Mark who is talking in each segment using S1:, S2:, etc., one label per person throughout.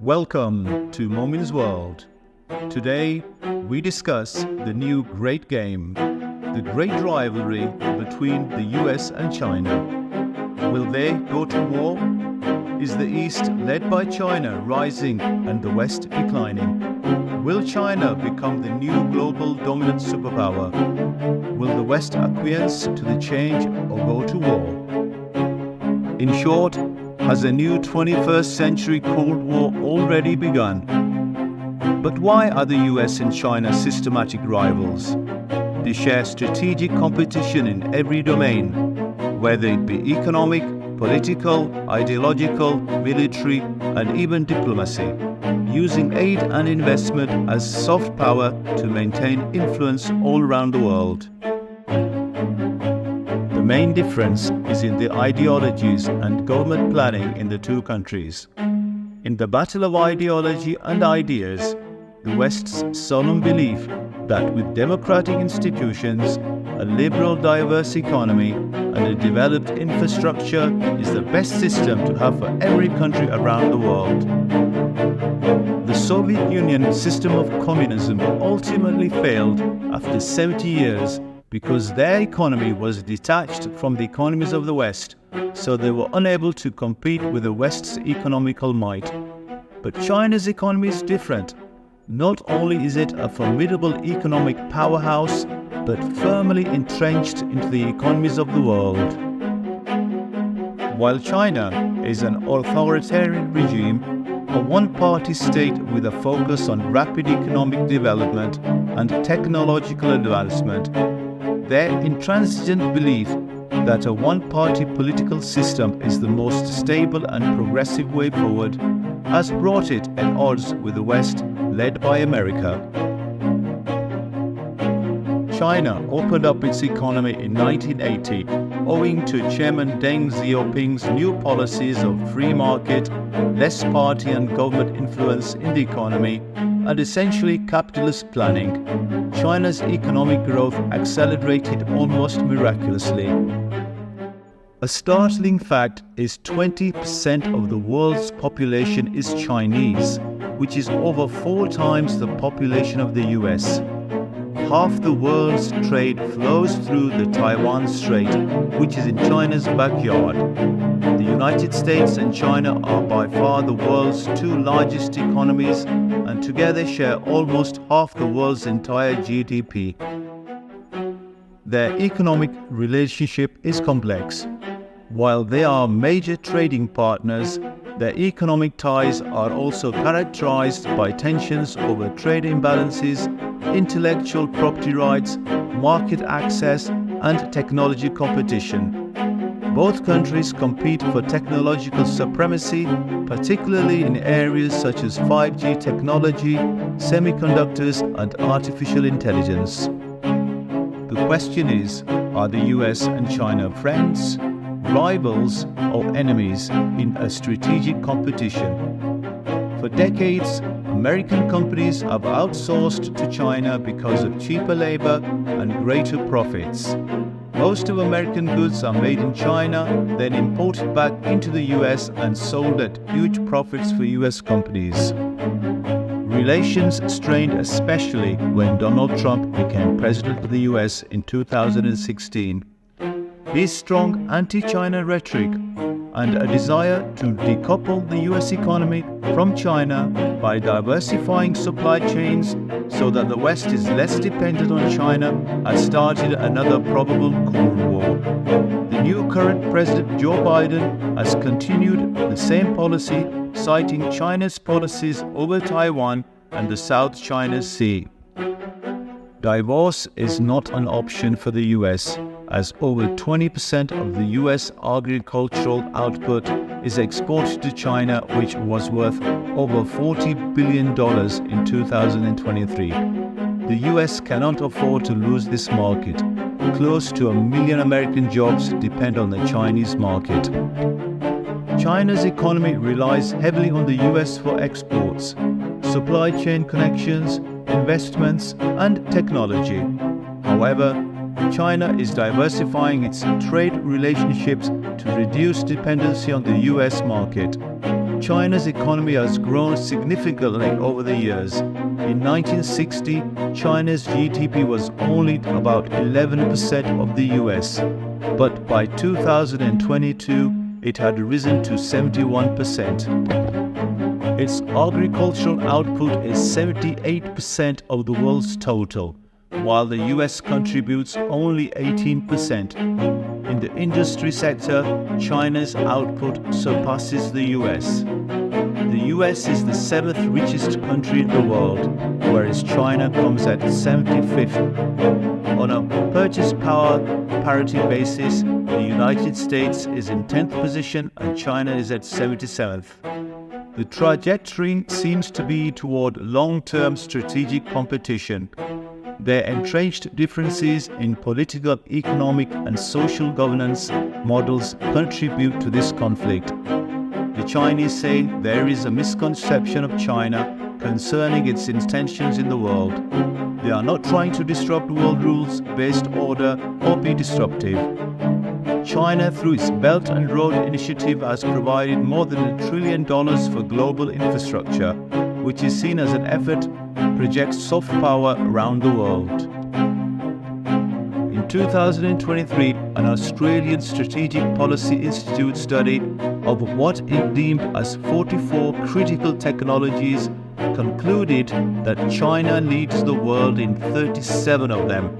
S1: Welcome to Momin's World. Today, we discuss the new great game, the great rivalry between the US and China. Will they go to war? Is the East, led by China, rising and the West declining? Will China become the new global dominant superpower? Will the West acquiesce to the change or go to war? In short, has a new 21st century Cold War already begun? But why are the US and China systematic rivals? They share strategic competition in every domain, whether it be economic, political, ideological, military, and even diplomacy, using aid and investment as soft power to maintain influence all around the world. The main difference is in the ideologies and government planning in the two countries. In the battle of ideology and ideas, the West's solemn belief that with democratic institutions, a liberal diverse economy, and a developed infrastructure is the best system to have for every country around the world. The Soviet Union system of communism ultimately failed after 70 years because their economy was detached from the economies of the West, so they were unable to compete with the West's economical might. But China's economy is different. Not only is it a formidable economic powerhouse, but firmly entrenched into the economies of the world. While China is an authoritarian regime, a one-party state with a focus on rapid economic development and technological advancement, their intransigent belief that a one-party political system is the most stable and progressive way forward has brought it at odds with the West, led by America. China opened up its economy in 1980 owing to Chairman Deng Xiaoping's new policies of free market, less party and government influence in the economy, and essentially capitalist planning. China's economic growth accelerated almost miraculously. A startling fact is 20% of the world's population is Chinese, which is over 4 times the population of the US. Half the world's trade flows through the Taiwan Strait, which is in China's backyard. The United States and China are by far the world's 2 largest economies, and together share almost half the world's entire GDP. Their economic relationship is complex. While they are major trading partners, their economic ties are also characterized by tensions over trade imbalances, intellectual property rights, market access, and technology competition. Both countries compete for technological supremacy, particularly in areas such as 5G technology, semiconductors, and artificial intelligence. The question is, are the US and China friends, rivals, or enemies in a strategic competition? For decades, American companies have outsourced to China because of cheaper labor and greater profits. Most of American goods are made in China, then imported back into the US and sold at huge profits for US companies. Relations strained especially when Donald Trump became president of the US in 2016. His strong anti-China rhetoric and a desire to decouple the US economy from China by diversifying supply chains so that the West is less dependent on China has started another probable Cold War. The new current President Joe Biden has continued the same policy, citing China's policies over Taiwan and the South China Sea. Divorce is not an option for the US, as over 20% of the US agricultural output is exported to China, which was worth over $40 billion in 2023. The US cannot afford to lose this market. Close to 1 million American jobs depend on the Chinese market. China's economy relies heavily on the US for exports, supply chain connections, investments, and technology. However, China is diversifying its trade relationships to reduce dependency on the US market. China's economy has grown significantly over the years. In 1960, China's GDP was only about 11% of the US, but by 2022, it had risen to 71%. Its agricultural output is 78% of the world's total, while the US contributes only 18%. In the industry sector, China's output surpasses the US. The US is the 7th richest country in the world, whereas China comes at 75th. On a purchase power parity basis, the United States is in 10th position and China is at 77th. The trajectory seems to be toward long-term strategic competition. Their entrenched differences in political, economic, and social governance models contribute to this conflict. The Chinese say there is a misconception of China concerning its intentions in the world. They are not trying to disrupt world rules-based order or be disruptive. China, through its Belt and Road Initiative, has provided more than $1 trillion for global infrastructure, which is seen as an effort to project soft power around the world. In 2023, an Australian Strategic Policy Institute study of what it deemed as 44 critical technologies concluded that China leads the world in 37 of them,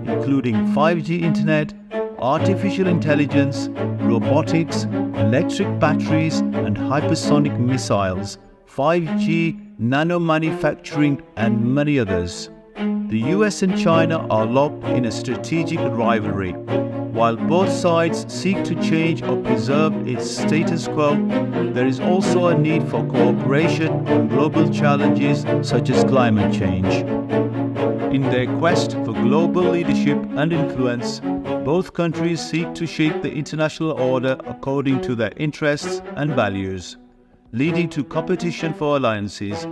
S1: including 5G internet, artificial intelligence, robotics, electric batteries and hypersonic missiles, 5G, nanomanufacturing, and many others. The US and China are locked in a strategic rivalry. While both sides seek to change or preserve its status quo, there is also a need for cooperation on global challenges such as climate change. In their quest for global leadership and influence, both countries seek to shape the international order according to their interests and values, leading to competition for alliances,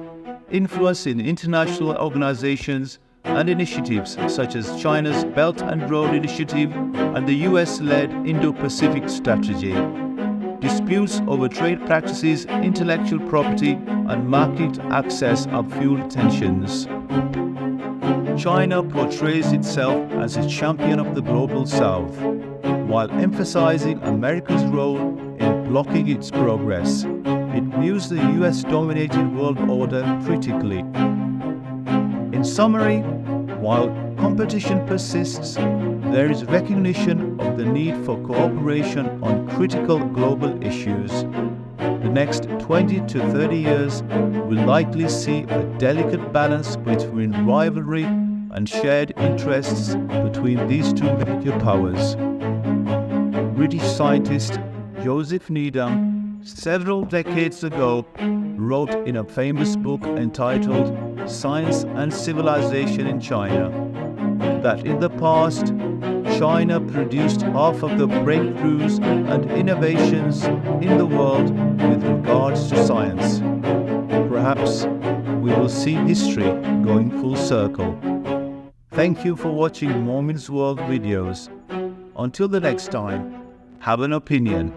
S1: influence in international organizations, and initiatives such as China's Belt and Road Initiative and the US-led Indo-Pacific Strategy. Disputes over trade practices, intellectual property, and market access have fueled tensions. China portrays itself as a champion of the global South, while emphasizing America's role in blocking its progress. It views the US-dominated world order critically. In summary, while competition persists, there is recognition of the need for cooperation on critical global issues. The next 20 to 30 years will likely see a delicate balance between rivalry and shared interests between these two major powers. British scientist Joseph Needham, several decades ago, wrote in a famous book entitled Science and Civilization in China that in the past, China produced half of the breakthroughs and innovations in the world with regards to science. Perhaps we will see history going full circle. Thank you for watching Momin's World videos. Until the next time, have an opinion.